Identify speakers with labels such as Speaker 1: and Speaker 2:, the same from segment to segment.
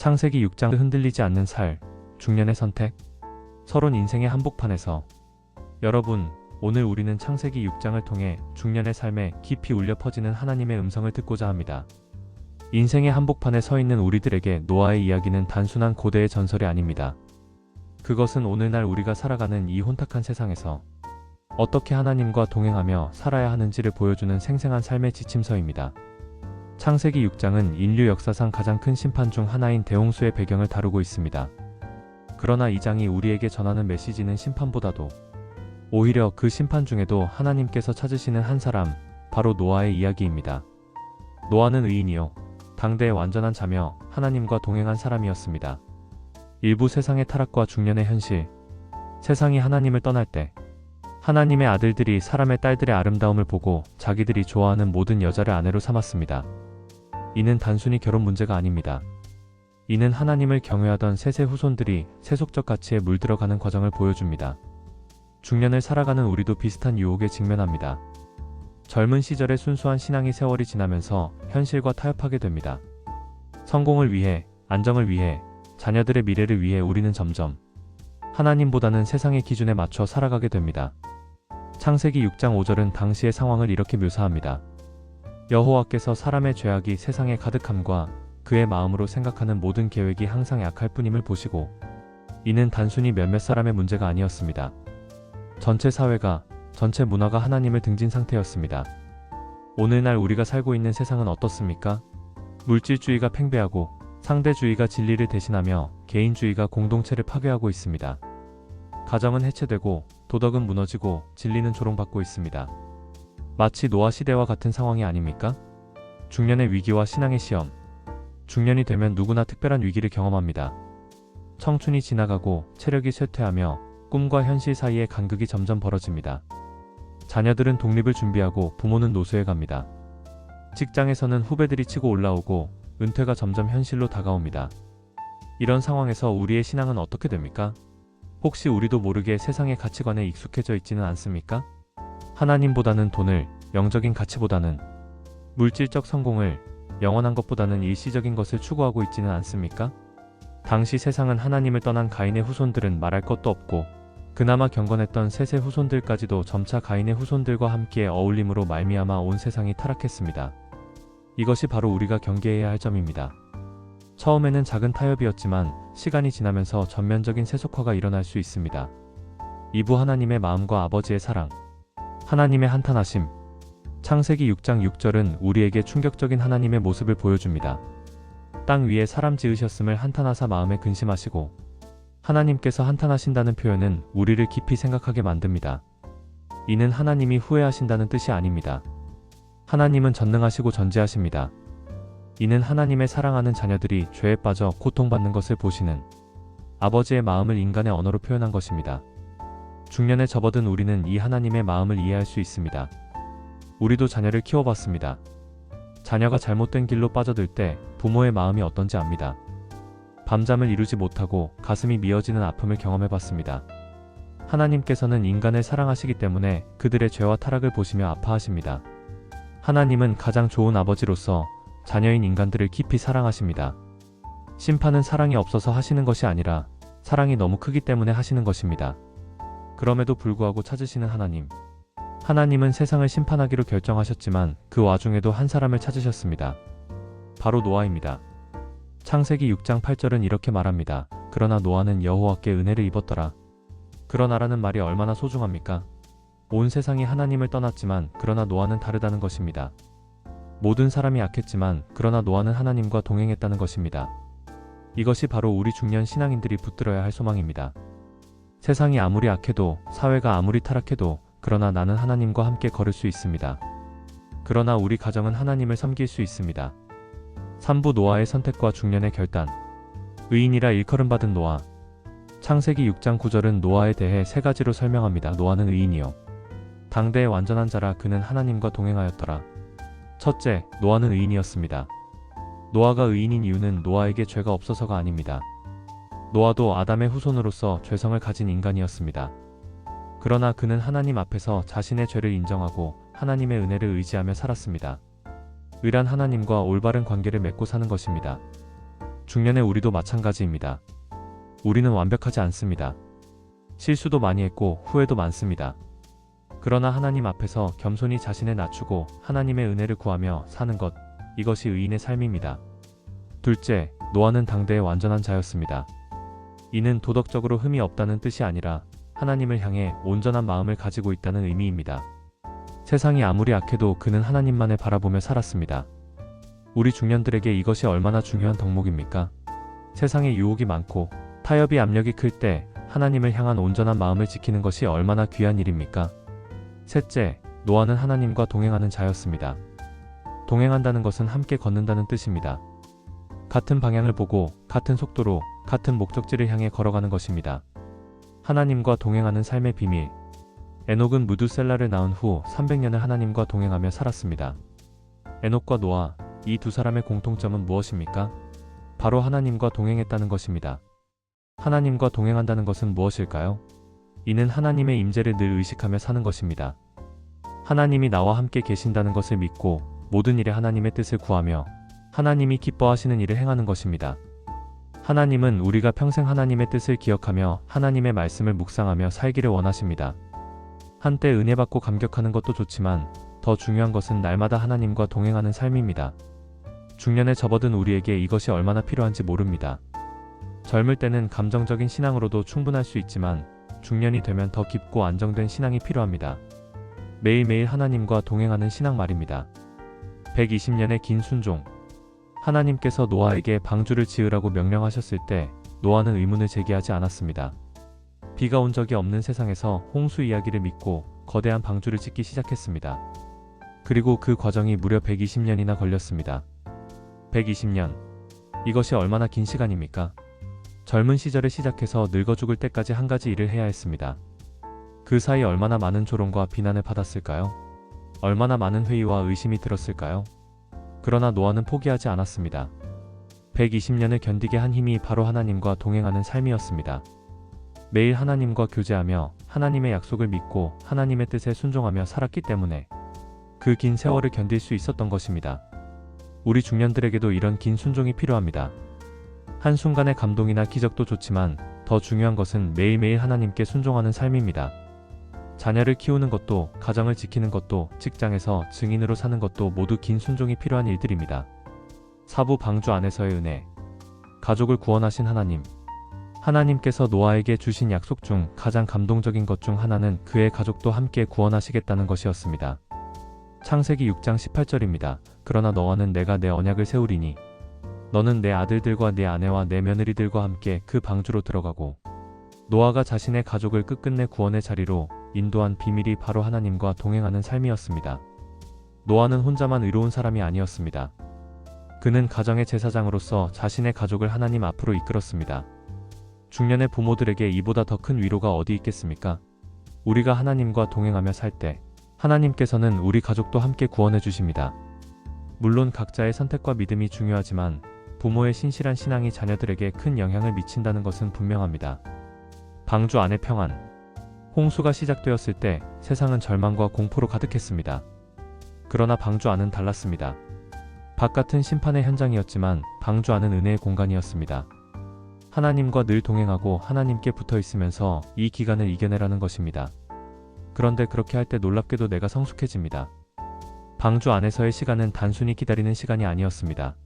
Speaker 1: 창세기 6장 흔들리지 않는 살, 중년의 선택. 서론 인생의 한복판에서. 여러분, 오늘 우리는 창세기 6장을 통해 중년의 삶에 깊이 울려 퍼지는 하나님의 음성을 듣고자 합니다. 인생의 한복판에 서 있는 우리들에게 노아의 이야기는 단순한 고대의 전설이 아닙니다. 그것은 오늘날 우리가 살아가는 이 혼탁한 세상에서 어떻게 하나님과 동행하며 살아야 하는지를 보여주는 생생한 삶의 지침서입니다. 창세기 6장은 인류 역사상 가장 큰 심판 중 하나인 대홍수의 배경을 다루고 있습니다. 그러나 이 장이 우리에게 전하는 메시지는 심판보다도 오히려 그 심판 중에도 하나님께서 찾으시는 한 사람, 바로 노아의 이야기입니다. 노아는 의인이요, 당대의 완전한 자며 하나님과 동행한 사람이었습니다. 일부 세상의 타락과 중년의 현실. 세상이 하나님을 떠날 때 하나님의 아들들이 사람의 딸들의 아름다움을 보고 자기들이 좋아하는 모든 여자를 아내로 삼았습니다. 이는 단순히 결혼 문제가 아닙니다. 이는 하나님을 경외하던 셋의 후손들이 세속적 가치에 물들어가는 과정을 보여줍니다. 중년을 살아가는 우리도 비슷한 유혹에 직면합니다. 젊은 시절의 순수한 신앙이 세월이 지나면서 현실과 타협하게 됩니다. 성공을 위해, 안정을 위해, 자녀들의 미래를 위해 우리는 점점 하나님보다는 세상의 기준에 맞춰 살아가게 됩니다. 창세기 6장 5절은 당시의 상황을 이렇게 묘사합니다. 여호와께서 사람의 죄악이 세상에 가득함과 그의 마음으로 생각하는 모든 계획이 항상 약할 뿐임을 보시고, 이는 단순히 몇몇 사람의 문제가 아니었습니다. 전체 사회가, 전체 문화가 하나님을 등진 상태였습니다. 오늘날 우리가 살고 있는 세상은 어떻습니까? 물질주의가 팽배하고 상대주의가 진리를 대신하며 개인주의가 공동체를 파괴하고 있습니다. 가정은 해체되고 도덕은 무너지고 진리는 조롱받고 있습니다. 마치 노아 시대와 같은 상황이 아닙니까? 중년의 위기와 신앙의 시험. 중년이 되면 누구나 특별한 위기를 경험합니다. 청춘이 지나가고 체력이 쇠퇴하며 꿈과 현실 사이의 간극이 점점 벌어집니다. 자녀들은 독립을 준비하고 부모는 노쇠해 갑니다. 직장에서는 후배들이 치고 올라오고 은퇴가 점점 현실로 다가옵니다. 이런 상황에서 우리의 신앙은 어떻게 됩니까? 혹시 우리도 모르게 세상의 가치관에 익숙해져 있지는 않습니까? 하나님보다는 돈을, 영적인 가치보다는 물질적 성공을, 영원한 것보다는 일시적인 것을 추구하고 있지는 않습니까? 당시 세상은 하나님을 떠난 가인의 후손들은 말할 것도 없고, 그나마 경건했던 셋의 후손들까지도 점차 가인의 후손들과 함께 어울림으로 말미암아 온 세상이 타락했습니다. 이것이 바로 우리가 경계해야 할 점입니다. 처음에는 작은 타협이었지만 시간이 지나면서 전면적인 세속화가 일어날 수 있습니다. 이부 하나님의 마음과 아버지의 사랑. 하나님의 한탄하심. 창세기 6장 6절은 우리에게 충격적인 하나님의 모습을 보여줍니다. 땅 위에 사람 지으셨음을 한탄하사 마음에 근심하시고. 하나님께서 한탄하신다는 표현은 우리를 깊이 생각하게 만듭니다. 이는 하나님이 후회하신다는 뜻이 아닙니다. 하나님은 전능하시고 전지하십니다. 이는 하나님의 사랑하는 자녀들이 죄에 빠져 고통받는 것을 보시는 아버지의 마음을 인간의 언어로 표현한 것입니다. 중년에 접어든 우리는 이 하나님의 마음을 이해할 수 있습니다. 우리도 자녀를 키워봤습니다. 자녀가 잘못된 길로 빠져들 때 부모의 마음이 어떤지 압니다. 밤잠을 이루지 못하고 가슴이 미어지는 아픔을 경험해봤습니다. 하나님께서는 인간을 사랑하시기 때문에 그들의 죄와 타락을 보시며 아파하십니다. 하나님은 가장 좋은 아버지로서 자녀인 인간들을 깊이 사랑하십니다. 심판은 사랑이 없어서 하시는 것이 아니라 사랑이 너무 크기 때문에 하시는 것입니다. 그럼에도 불구하고 찾으시는 하나님. 하나님은 세상을 심판하기로 결정하셨지만 그 와중에도 한 사람을 찾으셨습니다. 바로 노아입니다. 창세기 6장 8절은 이렇게 말합니다. 그러나 노아는 여호와께 은혜를 입었더라. 그러나라는 말이 얼마나 소중합니까? 온 세상이 하나님을 떠났지만 그러나 노아는 다르다는 것입니다. 모든 사람이 악했지만 그러나 노아는 하나님과 동행했다는 것입니다. 이것이 바로 우리 중년 신앙인들이 붙들어야 할 소망입니다. 세상이 아무리 악해도, 사회가 아무리 타락해도 그러나 나는 하나님과 함께 걸을 수 있습니다. 그러나 우리 가정은 하나님을 섬길 수 있습니다. 3부 노아의 선택과 중년의 결단. 의인이라 일컬음받은 노아. 창세기 6장 9절은 노아에 대해 세 가지로 설명합니다. 노아는 의인이요, 당대의 완전한 자라. 그는 하나님과 동행하였더라. 첫째, 노아는 의인이었습니다. 노아가 의인인 이유는 노아에게 죄가 없어서가 아닙니다. 노아도 아담의 후손으로서 죄성을 가진 인간이었습니다. 그러나 그는 하나님 앞에서 자신의 죄를 인정하고 하나님의 은혜를 의지하며 살았습니다. 의란 하나님과 올바른 관계를 맺고 사는 것입니다. 중년의 우리도 마찬가지입니다. 우리는 완벽하지 않습니다. 실수도 많이 했고 후회도 많습니다. 그러나 하나님 앞에서 겸손히 자신을 낮추고 하나님의 은혜를 구하며 사는 것, 이것이 의인의 삶입니다. 둘째, 노아는 당대의 완전한 자였습니다. 이는 도덕적으로 흠이 없다는 뜻이 아니라 하나님을 향해 온전한 마음을 가지고 있다는 의미입니다. 세상이 아무리 악해도 그는 하나님만을 바라보며 살았습니다. 우리 중년들에게 이것이 얼마나 중요한 덕목입니까? 세상에 유혹이 많고 타협이 압력이 클 때 하나님을 향한 온전한 마음을 지키는 것이 얼마나 귀한 일입니까? 셋째, 노아는 하나님과 동행하는 자였습니다. 동행한다는 것은 함께 걷는다는 뜻입니다. 같은 방향을 보고 같은 속도로 같은 목적지를 향해 걸어가는 것입니다. 하나님과 동행하는 삶의 비밀. 에녹은 무두셀라를 낳은 후 300년을 하나님과 동행하며 살았습니다. 에녹과 노아, 이 두 사람의 공통점은 무엇입니까? 바로 하나님과 동행했다는 것입니다. 하나님과 동행한다는 것은 무엇일까요? 이는 하나님의 임재를 늘 의식하며 사는 것입니다. 하나님이 나와 함께 계신다는 것을 믿고 모든 일에 하나님의 뜻을 구하며 하나님이 기뻐하시는 일을 행하는 것입니다. 하나님은 우리가 평생 하나님의 뜻을 기억하며 하나님의 말씀을 묵상하며 살기를 원하십니다. 한때 은혜 받고 감격하는 것도 좋지만 더 중요한 것은 날마다 하나님과 동행하는 삶입니다. 중년에 접어든 우리에게 이것이 얼마나 필요한지 모릅니다. 젊을 때는 감정적인 신앙으로도 충분할 수 있지만 중년이 되면 더 깊고 안정된 신앙이 필요합니다. 매일매일 하나님과 동행하는 신앙 말입니다. 120년의 긴 순종. 하나님께서 노아에게 방주를 지으라고 명령하셨을 때 노아는 의문을 제기하지 않았습니다. 비가 온 적이 없는 세상에서 홍수 이야기를 믿고 거대한 방주를 짓기 시작했습니다. 그리고 그 과정이 무려 120년이나 걸렸습니다. 120년. 이것이 얼마나 긴 시간입니까? 젊은 시절에 시작해서 늙어 죽을 때까지 한 가지 일을 해야 했습니다. 그 사이 얼마나 많은 조롱과 비난을 받았을까요? 얼마나 많은 회의와 의심이 들었을까요? 그러나 노아는 포기하지 않았습니다. 120년을 견디게 한 힘이 바로 하나님과 동행하는 삶이었습니다. 매일 하나님과 교제하며 하나님의 약속을 믿고 하나님의 뜻에 순종하며 살았기 때문에 그 긴 세월을 견딜 수 있었던 것입니다. 우리 중년들에게도 이런 긴 순종이 필요합니다. 한순간의 감동이나 기적도 좋지만 더 중요한 것은 매일매일 하나님께 순종하는 삶입니다. 자녀를 키우는 것도, 가정을 지키는 것도, 직장에서 증인으로 사는 것도 모두 긴 순종이 필요한 일들입니다. 사부 방주 안에서의 은혜. 가족을 구원하신 하나님. 하나님께서 노아에게 주신 약속 중 가장 감동적인 것 중 하나는 그의 가족도 함께 구원하시겠다는 것이었습니다. 창세기 6장 18절입니다. 그러나 너와는 내가 내 언약을 세우리니 너는 내 아들들과 내 아내와 내 며느리들과 함께 그 방주로 들어가고. 노아가 자신의 가족을 끝끝내 구원의 자리로 인도한 비밀이 바로 하나님과 동행하는 삶이었습니다. 노아는 혼자만 의로운 사람이 아니었습니다. 그는 가정의 제사장으로서 자신의 가족을 하나님 앞으로 이끌었습니다. 중년의 부모들에게 이보다 더 큰 위로가 어디 있겠습니까? 우리가 하나님과 동행하며 살 때 하나님께서는 우리 가족도 함께 구원해 주십니다. 물론 각자의 선택과 믿음이 중요하지만 부모의 신실한 신앙이 자녀들에게 큰 영향을 미친다는 것은 분명합니다. 방주 안의 평안. 홍수가 시작되었을 때 세상은 절망과 공포로 가득했습니다. 그러나 방주 안은 달랐습니다. 바깥은 심판의 현장이었지만 방주 안은 은혜의 공간이었습니다. 하나님과 늘 동행하고 하나님께 붙어 있으면서 이 기간을 이겨내라는 것입니다. 그런데 그렇게 할 때 놀랍게도 내가 성숙해집니다. 방주 안에서의 시간은 단순히 기다리는 시간이 아니었습니다.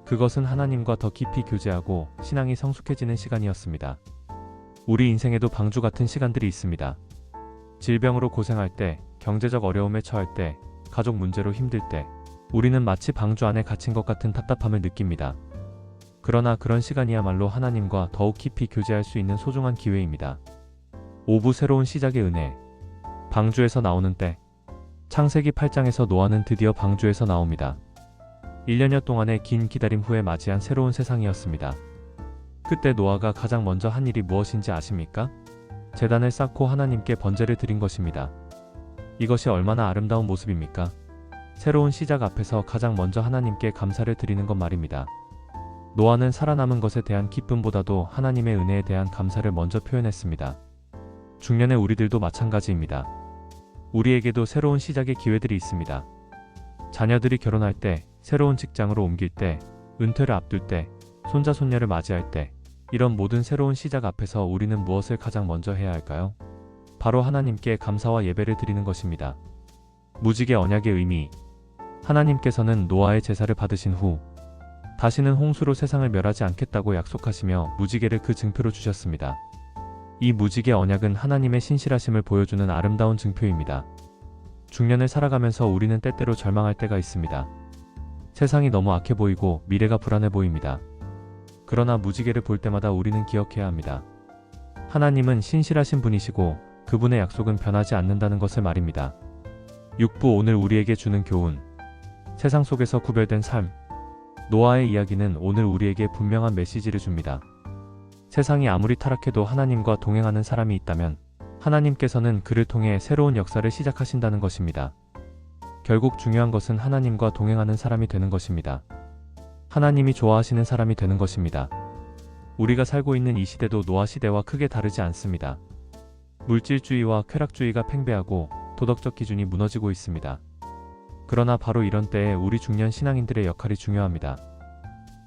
Speaker 1: 그것은 하나님과 더 깊이 교제하고 신앙이 성숙해지는 시간이었습니다. 우리 인생에도 방주 같은 시간들이 있습니다. 질병으로 고생할 때, 경제적 어려움에 처할 때, 가족 문제로 힘들 때, 우리는 마치 방주 안에 갇힌 것 같은 답답함을 느낍니다. 그러나 그런 시간이야말로 하나님과 더욱 깊이 교제할 수 있는 소중한 기회입니다. 5부 새로운 시작의 은혜. 방주에서 나오는 때. 창세기 8장에서 노아는 드디어 방주에서 나옵니다. 1년여 동안의 긴 기다림 후에 맞이한 새로운 세상이었습니다. 그때 노아가 가장 먼저 한 일이 무엇인지 아십니까? 제단을 쌓고 하나님께 번제를 드린 것입니다. 이것이 얼마나 아름다운 모습입니까? 새로운 시작 앞에서 가장 먼저 하나님께 감사를 드리는 것 말입니다. 노아는 살아남은 것에 대한 기쁨보다도 하나님의 은혜에 대한 감사를 먼저 표현했습니다. 중년의 우리들도 마찬가지입니다. 우리에게도 새로운 시작의 기회들이 있습니다. 자녀들이 결혼할 때, 새로운 직장으로 옮길 때, 은퇴를 앞둘 때, 손자 손녀를 맞이할 때 이런 모든 새로운 시작 앞에서 우리는 무엇을 가장 먼저 해야 할까요? 바로 하나님께 감사와 예배를 드리는 것입니다. 무지개 언약의 의미. 하나님께서는 노아의 제사를 받으신 후 다시는 홍수로 세상을 멸하지 않겠다고 약속하시며 무지개를 그 증표로 주셨습니다. 이 무지개 언약은 하나님의 신실하심을 보여주는 아름다운 증표입니다. 중년을 살아가면서 우리는 때때로 절망할 때가 있습니다. 세상이 너무 악해 보이고 미래가 불안해 보입니다. 그러나 무지개를 볼 때마다 우리는 기억해야 합니다. 하나님은 신실하신 분이시고 그분의 약속은 변하지 않는다는 것을 말입니다. 6부 오늘 우리에게 주는 교훈. 세상 속에서 구별된 삶. 노아의 이야기는 오늘 우리에게 분명한 메시지를 줍니다. 세상이 아무리 타락해도 하나님과 동행하는 사람이 있다면 하나님께서는 그를 통해 새로운 역사를 시작하신다는 것입니다. 결국 중요한 것은 하나님과 동행하는 사람이 되는 것입니다. 하나님이 좋아하시는 사람이 되는 것입니다. 우리가 살고 있는 이 시대도 노아 시대와 크게 다르지 않습니다. 물질주의와 쾌락주의가 팽배하고 도덕적 기준이 무너지고 있습니다. 그러나 바로 이런 때에 우리 중년 신앙인들의 역할이 중요합니다.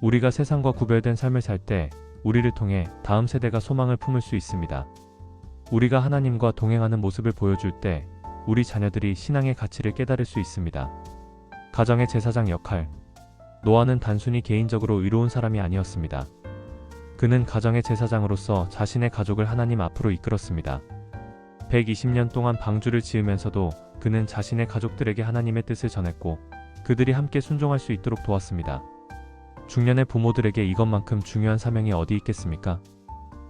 Speaker 1: 우리가 세상과 구별된 삶을 살 때 우리를 통해 다음 세대가 소망을 품을 수 있습니다. 우리가 하나님과 동행하는 모습을 보여줄 때 우리 자녀들이 신앙의 가치를 깨달을 수 있습니다. 가정의 제사장 역할. 노아는 단순히 개인적으로 의로운 사람이 아니었습니다. 그는 가정의 제사장으로서 자신의 가족을 하나님 앞으로 이끌었습니다. 120년 동안 방주를 지으면서도 그는 자신의 가족들에게 하나님의 뜻을 전했고 그들이 함께 순종할 수 있도록 도왔습니다. 중년의 부모들에게 이것만큼 중요한 사명이 어디 있겠습니까?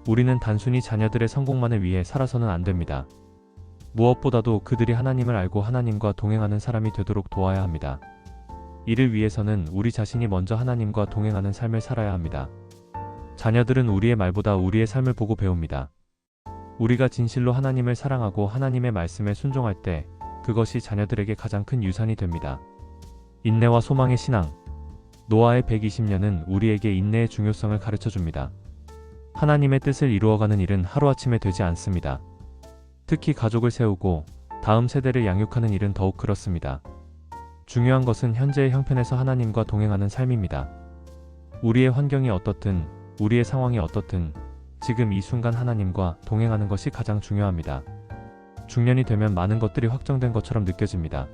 Speaker 1: 우리는 단순히 자녀들의 성공만을 위해 살아서는 안 됩니다. 무엇보다도 그들이 하나님을 알고 하나님과 동행하는 사람이 되도록 도와야 합니다. 이를 위해서는 우리 자신이 먼저 하나님과 동행하는 삶을 살아야 합니다. 자녀들은 우리의 말보다 우리의 삶을 보고 배웁니다. 우리가 진실로 하나님을 사랑하고 하나님의 말씀에 순종할 때 그것이 자녀들에게 가장 큰 유산이 됩니다. 인내와 소망의 신앙. 노아의 120년은 우리에게 인내의 중요성을 가르쳐줍니다. 하나님의 뜻을 이루어가는 일은 하루아침에 되지 않습니다. 특히 가족을 세우고 다음 세대를 양육하는 일은 더욱 그렇습니다. 중요한 것은 현재의 형편에서 하나님과 동행하는 삶입니다. 우리의 환경이 어떻든 우리의 상황이 어떻든 지금 이 순간 하나님과 동행하는 것이 가장 중요합니다. 중년이 되면 많은 것들이 확정된 것처럼 느껴집니다.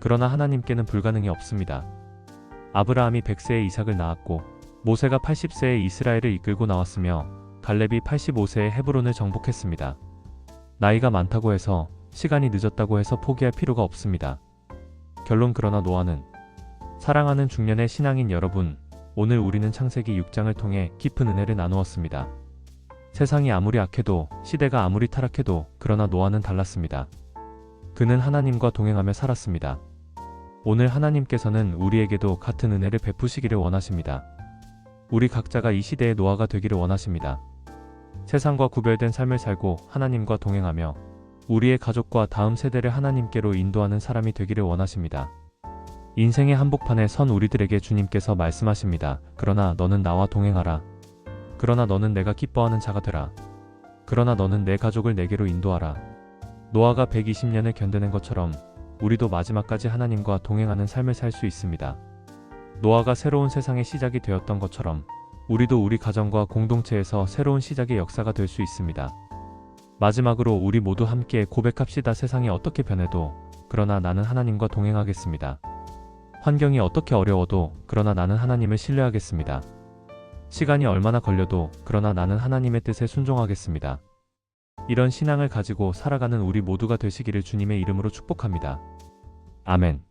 Speaker 1: 그러나 하나님께는 불가능이 없습니다. 아브라함이 100세에 이삭을 낳았고 모세가 80세에 이스라엘을 이끌고 나왔으며 갈렙이 85세에 헤브론을 정복했습니다. 나이가 많다고 해서 시간이 늦었다고 해서 포기할 필요가 없습니다. 결론. 그러나 노아는. 사랑하는 중년의 신앙인 여러분, 오늘 우리는 창세기 6장을 통해 깊은 은혜를 나누었습니다. 세상이 아무리 악해도 시대가 아무리 타락해도 그러나 노아는 달랐습니다. 그는 하나님과 동행하며 살았습니다. 오늘 하나님께서는 우리에게도 같은 은혜를 베푸시기를 원하십니다. 우리 각자가 이 시대의 노아가 되기를 원하십니다. 세상과 구별된 삶을 살고 하나님과 동행하며 우리의 가족과 다음 세대를 하나님께로 인도하는 사람이 되기를 원하십니다. 인생의 한복판에 선 우리들에게 주님께서 말씀하십니다. 그러나 너는 나와 동행하라. 그러나 너는 내가 기뻐하는 자가 되라. 그러나 너는 내 가족을 내게로 인도하라. 노아가 120년을 견뎌낸 것처럼 우리도 마지막까지 하나님과 동행하는 삶을 살 수 있습니다. 노아가 새로운 세상의 시작이 되었던 것처럼 우리도 우리 가정과 공동체에서 새로운 시작의 역사가 될 수 있습니다. 마지막으로 우리 모두 함께 고백합시다. 세상이 어떻게 변해도 그러나 나는 하나님과 동행하겠습니다. 환경이 어떻게 어려워도 그러나 나는 하나님을 신뢰하겠습니다. 시간이 얼마나 걸려도 그러나 나는 하나님의 뜻에 순종하겠습니다. 이런 신앙을 가지고 살아가는 우리 모두가 되시기를 주님의 이름으로 축복합니다. 아멘.